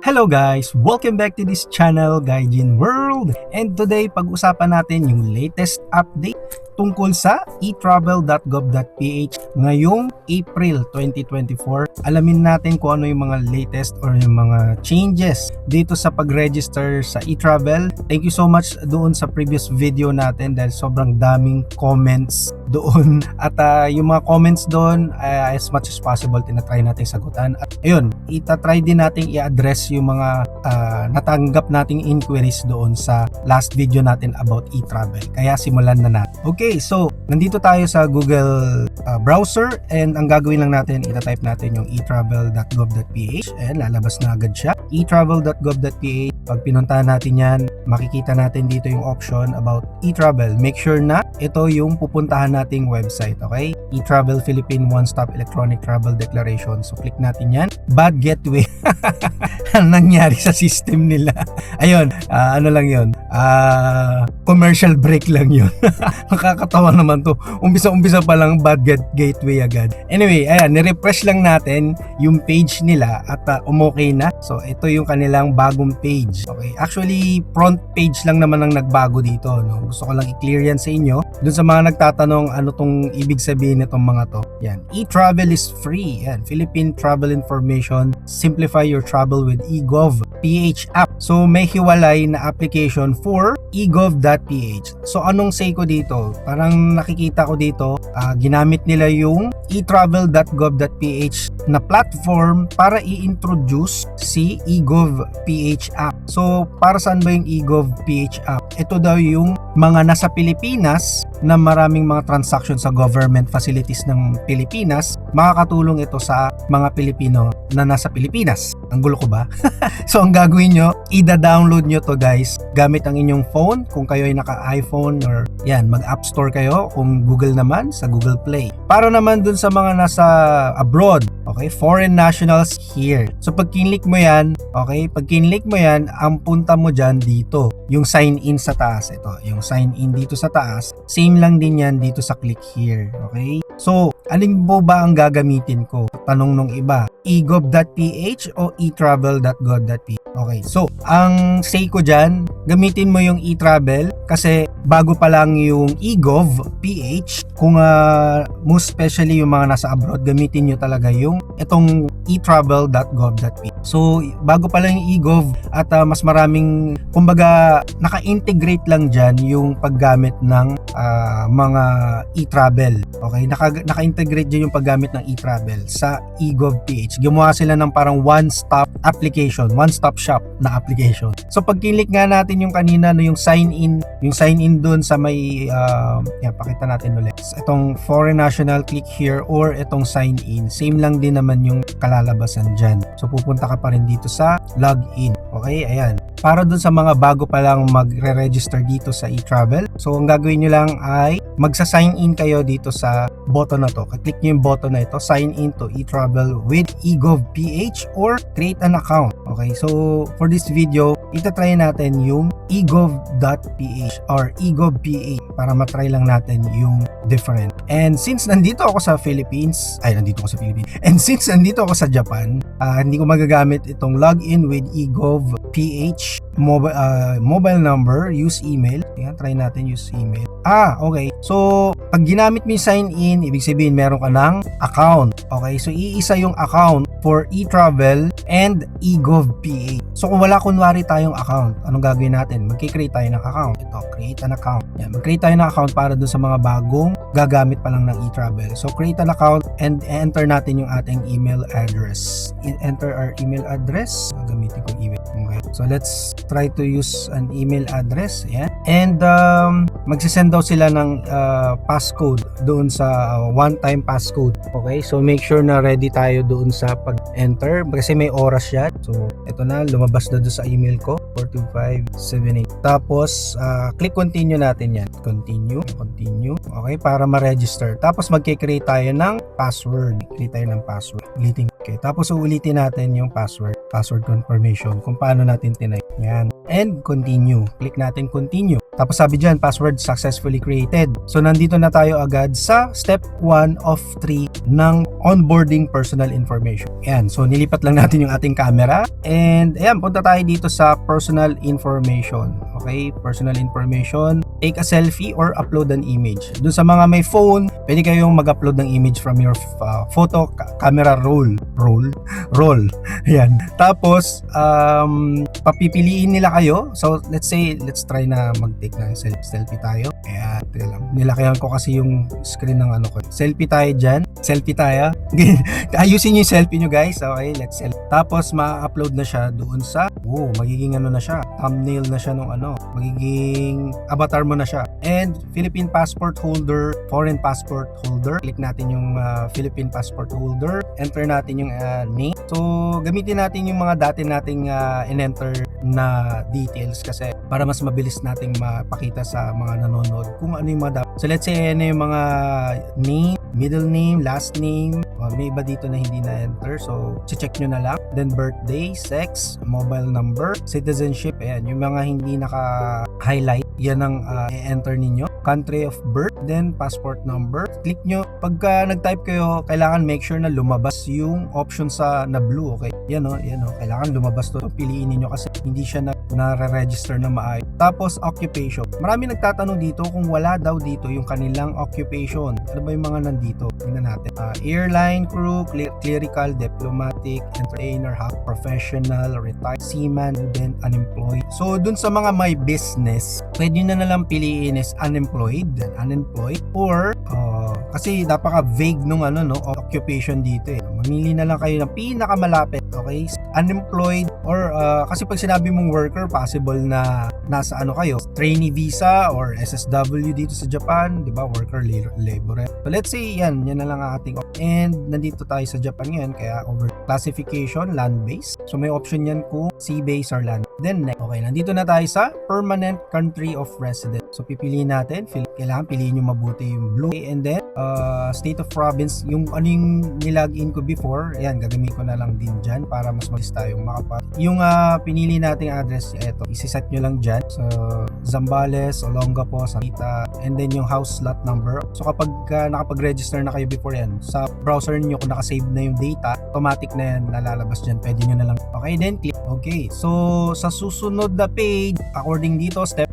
Hello guys! Welcome back to this channel, Gaijin World! And today, pag-usapan natin yung latest update tungkol sa etravel.gov.ph ngayong April 2024. Alamin natin kung ano yung mga latest or yung mga changes dito sa pag-register sa eTravel. Thank you so much doon sa previous video natin dahil sobrang daming comments doon. At yung mga comments doon, as much as possible, tinatry natin sagutan. At ayun, itatry din natin i-address yung mga natanggap nating inquiries doon sa last video natin about eTravel. Kaya simulan na natin. Okay, so nandito tayo sa Google browser and ang gagawin lang natin, itatype natin yung etravel.gov.ph and lalabas na agad siya. etravel.gov.ph. Pag pinuntahan natin yan, makikita natin dito yung option about eTravel. Make sure na ito yung pupuntahan nating website, okay? eTravel Philippine One-Stop Electronic Travel Declaration. So click natin yan. Bad gateway. Ang nangyari sa system nila. Ayun, ano lang yun? Commercial break lang yun. Nakakatawa naman to. Umpisa pa lang bad gateway agad. Anyway, ayan, nirefresh lang natin yung page nila at umokay na. So ito yung kanilang bagong page. Okay, actually front page lang naman ang nagbago dito, no? Gusto ko lang i-clear yan sa inyo. Doon sa mga nagtatanong ano tong ibig sabihin nitong mga to. Yan, eTravel is free. Yan, Philippine Travel Information. Simplify your travel with eGov.ph app. So may hiwalay na application for eGov.ph. So anong say ko dito? Parang nakikita ko dito, ginamit nila yung etravel.gov.ph na platform para i-introduce si eGov.ph app. So para saan ba yung eGov.ph app? Ito daw yung mga nasa Pilipinas na maraming mga transaction sa government facilities ng Pilipinas, makakatulong ito sa mga Pilipino na nasa Pilipinas. Ang gulo ko ba? So ang gagawin nyo, ida-download nyo to guys gamit ang inyong phone kung kayo ay naka-iPhone or yan, mag-App Store kayo, kung Google naman sa Google Play. Para naman dun sa mga nasa abroad, okay, foreign nationals here. So pag kinlik mo yan, okay, pag kinlik mo yan, ang punta mo dyan dito, yung sign in sa taas. Ito, yung sign in dito sa taas, same lang din yan dito sa click here, okay? So, alin po ba ang gagamitin ko? Tanong nung iba, eGov.ph o etravel.gov.ph? Okay, so, ang say ko dyan, gamitin mo yung eTravel kasi bago pa lang yung eGov.ph. Kung most especially yung mga nasa abroad, gamitin nyo talaga yung itong etravel.gov.ph. So, bago pa lang yung eGov at mas maraming, kumbaga, naka-integrate lang dyan yung paggamit ng mga eTravel. Okay, naka-integrate dyan yung paggamit ng eTravel sa eGov.ph. Gumawa sila ng parang one-stop application, one-stop shop na application. So pag kinlik nga natin yung kanina no, yung sign in doon sa may yan, pakita natin ulit. Itong foreign national, click here or itong sign in, same lang din naman yung kalalabasan dyan. So pupunta ka pa rin dito sa login. Okay, ayan. Para dun sa mga bago pa lang magre-register dito sa eTravel, so ang gagawin nyo lang ay magsa-sign in kayo dito sa button na to. Click nyo yung button na ito, sign in to eTravel with eGov.ph or create an account. Okay, so for this video, itatry natin yung eGov.ph or eGov.ph para matry lang natin yung different. And since nandito ako sa Philippines, and since nandito ako sa Japan, hindi ko magagamit itong login with eGov.ph mobile number, use email. Ayan, try natin use email. Okay. So, pag ginamit mo yung sign in, ibig sabihin meron ka ng account. Okay, so iisa yung account for eTravel and eGov.ph. So, kung wala kunwari tayong account, anong gagawin natin? Mag-create tayo ng account. Ito, create an account. Yan, mag-create tayo ng account para dun sa mga bagong gagamit pa lang ng eTravel. So, create an account and enter natin yung ating email address. Enter our email address. Gamitin ko email. Okay. So, let's try to use an email address. Yan. And magsisend daw sila ng passcode doon sa one-time passcode. Okay, so make sure na ready tayo doon sa pag-enter kasi may oras yan. So, ito na, lumabas na doon sa email ko, 42578. Tapos, click continue natin yan. Continue. Okay, para ma-register. Tapos, mag-create tayo ng password. Create tayo ng password. Okay, tapos uulitin natin yung password confirmation kung paano natin tinype. Yan. And continue. Click natin continue. Tapos sabi dyan, password successfully created. So nandito na tayo agad sa step 1 of 3 ng onboarding personal information. Ayan, so nilipat lang natin yung ating camera. And ayan, punta tayo dito sa personal information. Okay, personal information. Take a selfie or upload an image. Dun sa mga may phone, pwede kayong mag-upload ng image from your photo camera roll. Ayan. Tapos, papipiliin nila kayo. So, let's try na mag-take ng selfie tayo. Ayan, nilakayan ko kasi yung screen ng ano ko. Selfie tayo dyan. Selfie tayo. Ayusin nyo yung selfie nyo guys. Okay, let's selfie. Tapos, ma-upload na siya doon sa, magiging ano na siya. Thumbnail na siya nung ano. Magiging avatar mo na siya. And, Philippine passport holder, foreign passport holder. Click natin yung Philippine passport holder. Enter natin yung name. So, gamitin natin yung mga dati nating in-enter na details kasi para mas mabilis nating mapakita sa mga nanonood kung ano yung mga dapat. So, let's say ano yung mga name, middle name, last name. May iba dito na hindi na-enter. So, check nyo na lang. Then, birthday, sex, mobile number, citizenship. Ayan, yung mga hindi naka-highlight, yan ang i-enter ninyo. Country of birth, then passport number. Click nyo. Pagka nag-type kayo, kailangan make sure na lumabas yung option sa na blue, okay? Yan o. Kailangan lumabas to. Piliin niyo kasi hindi siya na-register na maayos. Tapos, occupation. Marami nagtatanong dito kung wala daw dito yung kanilang occupation. Ano ba yung mga nandito? Tingnan natin. Airline crew, clerical, diplomatic, entertainer, professional, retired, seaman, then unemployed. So, dun sa mga may business, pwede na nalang piliin is unemployed, or kasi napaka-vague nung occupation dito eh. Mamili na lang kayo ng pinakamalapit, okay? Unemployed or kasi pag sinabi mong worker, possible na nasa kayo, trainee visa or SSW dito sa Japan, 'di ba? Worker laborer. So let's say yan na lang ang ating and nandito tayo sa Japan ngayon kaya over classification land-based. So may option yan kung sea-based or land. Then next, okay, nandito na tayo sa permanent country of residence. So pipiliin natin, kailangan piliin nyo mabuti yung blue. Okay, and then state of province, yung nilagin ko before, ayan, gagamitin ko na lang din dyan para mas malis tayong makapat. Yung pinili nating address, eto, isiset nyo lang dyan. So, Zambales, Olongapo, Samita, and then yung house lot number. So kapag nakapag-register na kayo before yan, sa browser niyo kung nakasave na yung data, automatic na yan, nalalabas dyan. Pwede nyo na lang. Okay, then click. Okay, so sa susunod na page, according dito, step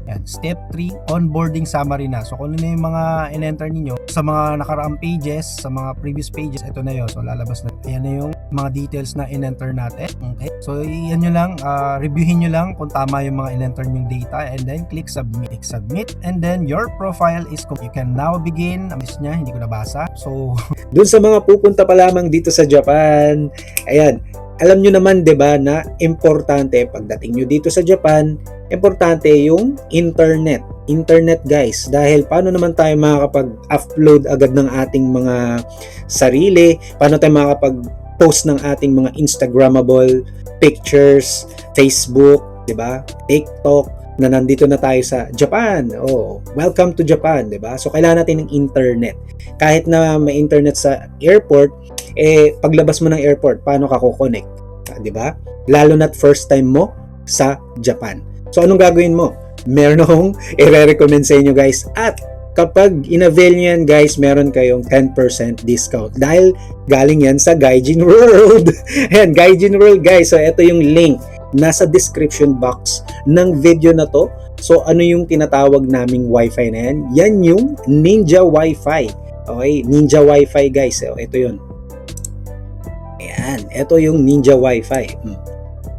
3, onboarding summary na. So kung ano na yung mga in-enter ninyo sa mga nakaraang pages, sa mga previous pages, ito na yun. So lalabas na. Ayan na yung mga details na in-enter natin. Okay, so yan nyo lang, reviewin nyo lang kung tama yung mga in-enter nyong data and then click submit. And then your profile is complete. You can now begin. Miss niya, hindi ko nabasa. So dun sa mga pupunta pa lamang dito sa Japan, ayan, alam nyo naman 'di ba na importante pagdating nyo dito sa Japan, importante yung internet guys, dahil paano naman tayo makakapag-upload agad ng ating mga sarili, paano tayo makakapag-post ng ating mga Instagrammable pictures, Facebook, 'di ba, TikTok, na nandito na tayo sa Japan. Welcome to Japan, 'di ba? So kailangan natin ng internet. Kahit na may internet sa airport, paglabas mo ng airport, paano ka ko-connect? 'Di ba? Lalo na't first time mo sa Japan. So anong gagawin mo? Meron akong i-recommend sa inyo guys. At kapag in-avail nyo yan guys, meron kayong 10% discount dahil galing yan sa Gaijin World. Ayan, Gaijin World guys. So ito yung link nasa description box ng video na to. So ano yung tinatawag naming wifi na yan? Yan yung Ninja Wi-Fi. Okay, Ninja Wi-Fi guys. So ito yun. Ayan, ito yung Ninja Wi-Fi.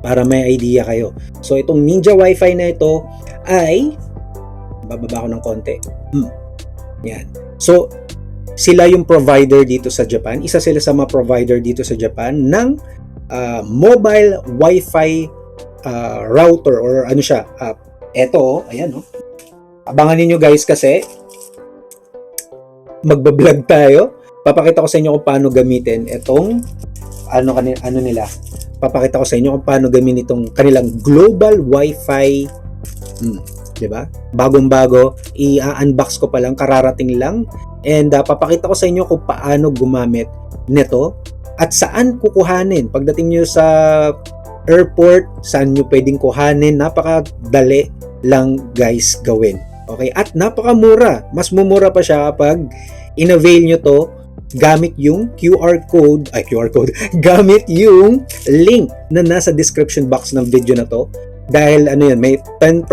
Para may idea kayo. So itong Ninja Wi-Fi na ito ay bababa ko ng konti. Yan. So sila yung provider dito sa Japan. Isa sila sa mga provider dito sa Japan ng mobile Wi-Fi router or ano siya. Eto, ayan oh. Abangan niyo guys kasi magbablog tayo. Papakita ko sa inyo kung paano gamitin itong ano nila. Papakita ko sa inyo kung paano gamitin itong kanilang global Wi-Fi. 'Di ba? Bagong-bago, i-unbox ko pa lang, kararating lang. And papakita ko sa inyo kung paano gumamit nito at saan kukuhanin. Pagdating niyo sa airport, saan niyo pwedeng kuhanin, napakadali lang guys gawin. Okay? At napakamura. Mas mumura pa siya kapag in-avail nyo to gamit yung gamit yung link na nasa description box ng video na to. Dahil may 10%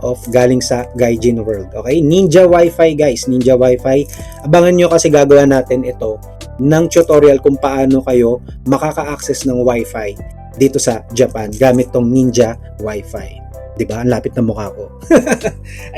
off galing sa Gaijin World. Okay? Ninja Wi-Fi guys, Ninja Wi-Fi. Abangan nyo kasi gagawa natin ito ng tutorial kung paano kayo makaka-access ng Wi-Fi dito sa Japan gamit tong Ninja Wi-Fi. 'Di ba? Ang lapit ng mukha ko.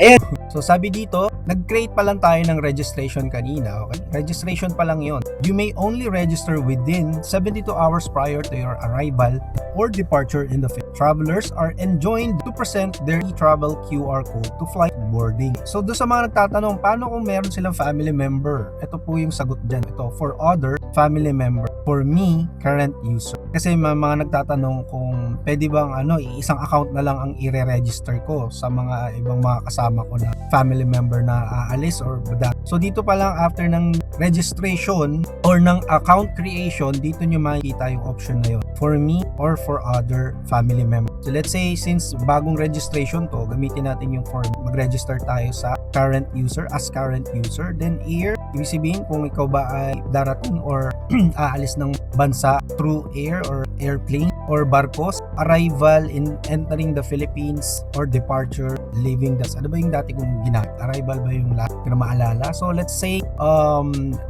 Ayan. So sabi dito, nag-create pa lang tayo ng registration kanina. Okay? Registration pa lang yon. You may only register within 72 hours prior to your arrival or departure in the Philippines. Travelers are enjoined to present their e-travel QR code to flight boarding. So doon sa mga nagtatanong, paano kung meron silang family member? Ito po yung sagot dyan. Ito, for other family member. For me, current user. Kasi mga nagtatanong kung pwede bang isang account na lang ang i-register ko sa mga ibang mga kasama ko na family member na aalis or that. So dito pa lang after ng registration or ng account creation, dito nyo makikita yung option na yun. For me or for other family members. So let's say since bagong registration to, gamitin natin yung form. Mag-register tayo sa current user as current user. Then air, ibig sabihin kung ikaw ba ay darating or aalis ng bansa through air or airplane or barkos, arrival in entering the Philippines or departure leaving the. Ano ba yung dati kong ginamit? Arrival ba yung last na maalala? So let's say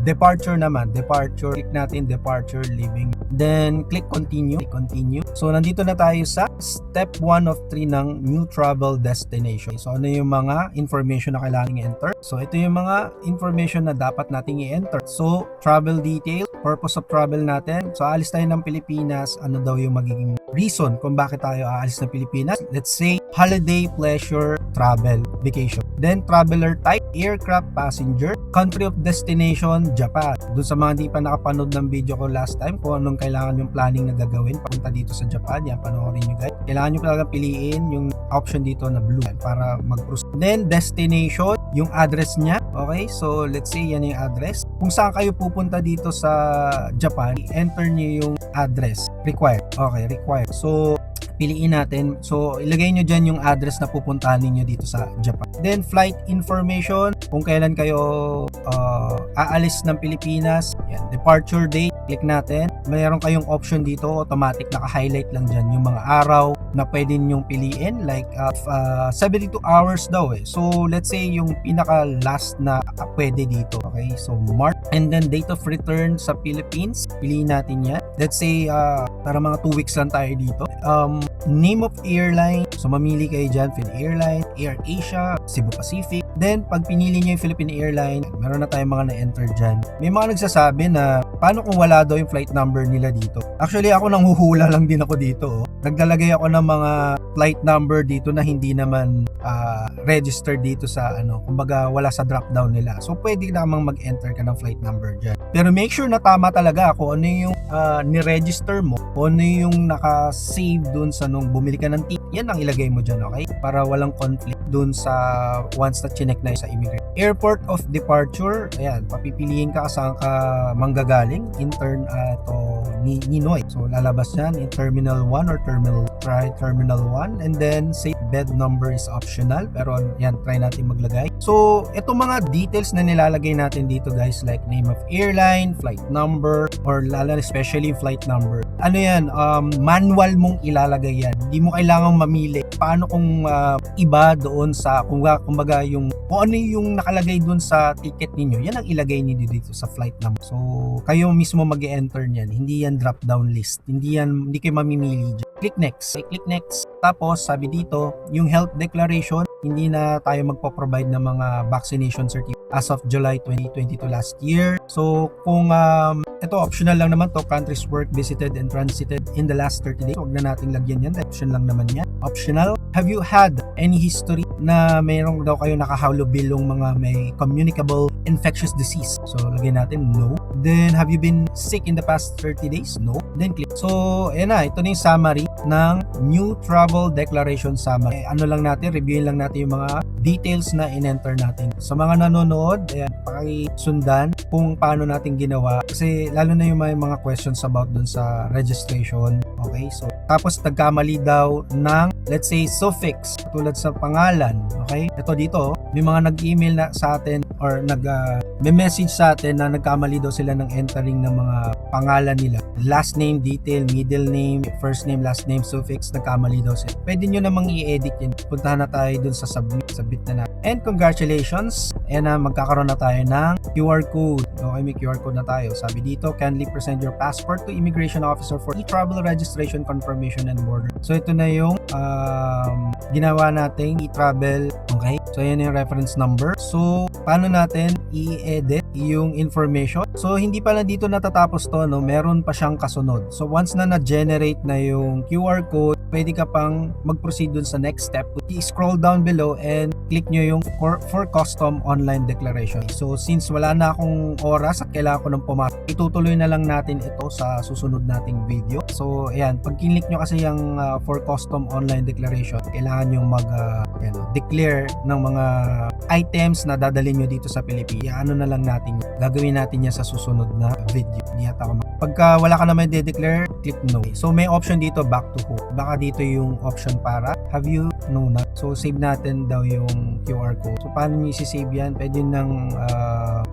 departure naman. Departure, click natin departure leaving. Then click continue. So nandito na tayo sa step 1 of 3 ng new travel destination. So ano yung mga information na kailangan i-enter? So ito yung mga information na dapat nating i-enter. So travel detail, purpose of travel natin. So aalis tayo ng Pilipinas, ano daw yung magiging reason kung bakit tayo aalis ng Pilipinas? Let's say holiday, pleasure, travel, vacation. Then traveler type, aircraft passenger, country of destination, Japan. Doon sa mga di pa nakapanood ng video ko last time kung anong kailangan yung planning na gagawin papunta dito sa Japan, yan panoorin nyo guys. Kailangan nyo talaga piliin yung option dito na blue para mag-proceed. Then destination, yung address niya. Okay, so let's say yan yung address. Kung saan kayo pupunta dito sa Japan, enter nyo yung address required. Okay, required. So piliin natin. So, ilagay nyo dyan yung address na pupuntahan ninyo dito sa Japan. Then, flight information. Kung kailan kayo aalis ng Pilipinas. Yan. Departure date. Click natin. Mayroon kayong option dito. Automatic. Naka-highlight lang dyan yung mga araw na pwede nyong piliin. Like, 72 hours daw eh. So, let's say yung pinaka-last na pwede dito. Okay? So, March. And then, date of return sa Philippines. Piliin natin yan. Let's say, para mga 2 weeks lang tayo dito. Name of airline. So, mamili kayo dyan. Philippine Airlines, Air Asia, Cebu Pacific. Then, pag pinili nyo yung Philippine Airlines, meron na tayong mga na-enter dyan. May mga nagsasabi na, paano kung wala daw yung flight number nila dito? Actually, ako nang huhula lang din ako dito. Naglalagay ako ng mga flight number dito na hindi naman registered dito sa kumbaga wala sa drop down nila. So, pwede namang mag-enter ka ng flight number dyan. Pero make sure na tama talaga kung ano yung ni-register mo, kung ano yung naka-save dun sa nung bumili ka ng ticket. Yan ang ilagay mo dyan, okay? Para walang conflict dun sa once na chinek na sa immigrant. Airport of departure, ayan, papipiliin ka saan ka manggagaling, intern to Ninoy. So, lalabas yan in Terminal 1 or Terminal 1, and then say bed number is optional, pero yan, try natin maglagay. So, itong mga details na nilalagay natin dito guys, like name of airline, flight number, or lalo especially flight number. Ano yan, manual mong ilalagay yan. Hindi mo kailangang mamili. Paano kung iba doon sa, kumbaga yung, kung ano yung nakalagay doon sa ticket ninyo, yan ang ilagay niyo dito sa flight number. So, kayo mismo mag-enter niyan. Hindi yan drop down list. Hindi kayo mamimili dyan. Click next. Click next. Tapos, sabi dito, yung health declaration, hindi na tayo magpo-provide ng mga vaccination certificate as of July 2022 last year. So, kung ito optional lang naman to, countries work visited and transited in the last 30 days. Huwag na nating lagyan yan. Option lang naman yan. Optional. Have you had any history na mayroong daw kayo nakahalubilong mga may communicable infectious disease? So, lagyan natin no. Then, have you been sick in the past 30 days? No. Then, click. So, ayan na. Ito na yung summary ng new travel declaration summary. Ano lang natin, reviewin lang natin yung mga details na in-enter natin. Sa mga nanonood, ayan, pakisundan kung paano natin ginawa. Kasi, lalo na yung may mga questions about dun sa registration. Okay, so tapos nagkamali daw ng, let's say, suffix tulad sa pangalan. Okay, ito dito may mga nag-email na sa atin or may message sa atin na nagkamali daw sila ng entering ng mga pangalan nila, last name, detail, middle name, first name, last name, suffix, nagkamali daw sila. Pwede nyo namang i-edit yun. Puntahan na tayo dun sa submit na natin. And congratulations, and magkakaroon na tayo ng QR code. Okay, may QR code na tayo. Sabi dito, kindly present your passport to immigration officer for e-travel registration, confirmation, and border. So ito na yung ginawa nating e-travel. Okay, so yan yung reference number. So paano natin i-edit yung information? So hindi pala dito natatapos to, no? Meron pa siyang kasunod. So once na na-generate na yung QR code, pwede ka pang mag-proceed dun sa next step. I-scroll down below and click nyo yung for custom online declaration. So since wala na akong oras at kailangan ko nang pumasok, itutuloy na lang natin ito sa susunod nating video. So ayan, pag kinlik nyo kasi yung for custom online declaration, kailangan nyo declare ng mga items na dadalhin nyo dito sa Pilipinas. Ano na lang natin, gagawin natin yan sa susunod na video. Pagka wala ka naman de-declare, click no. So may option dito, back to home. Baka dito yung option para have you no na. So save natin daw yung QR code. So paano nyo isi-save yan? Pwede ng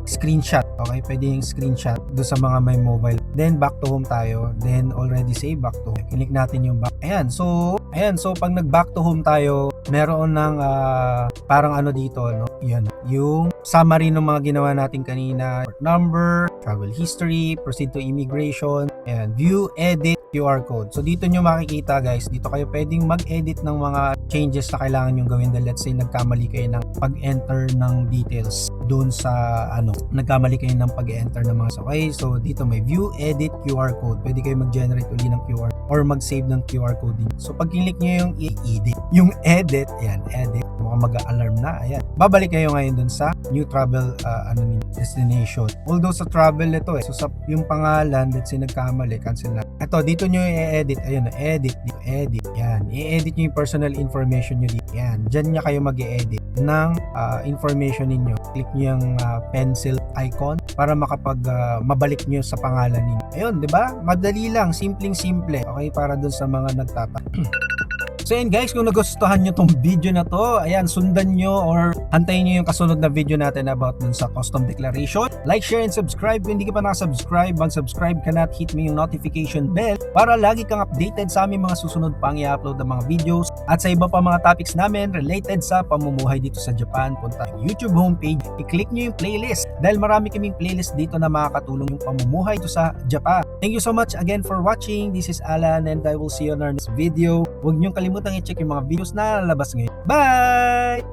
screenshot. Okay, pwede yung screenshot do sa mga may mobile. Then back to home tayo. Then already save, back to home. Click natin yung back. Ayan, so pag nag-back to home tayo, meron ng parang ano dito, no? Yan, yung summary ng mga ginawa natin kanina, number, travel history, proceed to immigration, and view, edit, QR code. So dito nyo makikita guys, dito kayo pwedeng mag-edit ng mga changes na kailangan nyo gawin dahil let's say nagkamali kayo ng pag-enter ng details doon sa nagkamali kayo ng pag-enter ng mga okay, so dito may view, edit, QR code. Pwede kayo mag-generate uli ng QR or mag-save ng QR code din. So pag click nyo yung i-edit, yung edit, ayan, edit, mukhang mag-alarm na, ayan. Babalik kayo ngayon doon sa new travel destination. Although sa travel ito so sa yung pangalan, let's say nagkamali, cancel na. Ito, dito nyo i-edit, ayun, edit, dito, edit, yan. I-edit nyo yung personal information nyo dito, yan. Diyan nyo kayo mag-i-edit ng information ninyo. Click nyo yung pencil icon para mabalik nyo sa pangalan ninyo. Ayun, di ba? Madali lang, simpleng-simple. Okay, para dun sa mga nagtatanong. So yun guys, kung nagustuhan nyo tong video na to, ayan, sundan nyo or antayin nyo yung kasunod na video natin about dun sa custom declaration. Like, share, and subscribe. Kung hindi ka pa nakasubscribe, mag-subscribe ka na at hit mo yung notification bell para lagi kang updated sa aming mga susunod pang i-upload na mga videos at sa iba pa mga topics namin related sa pamumuhay dito sa Japan. Punta yung YouTube homepage, i-click nyo yung playlist dahil marami kaming playlist dito na makakatulong yung pamumuhay dito sa Japan. Thank you so much again for watching. This is Alan and I will see you on our next video. Huwag nyo kalimutang i-check yung mga videos na lalabas ngayon. Bye!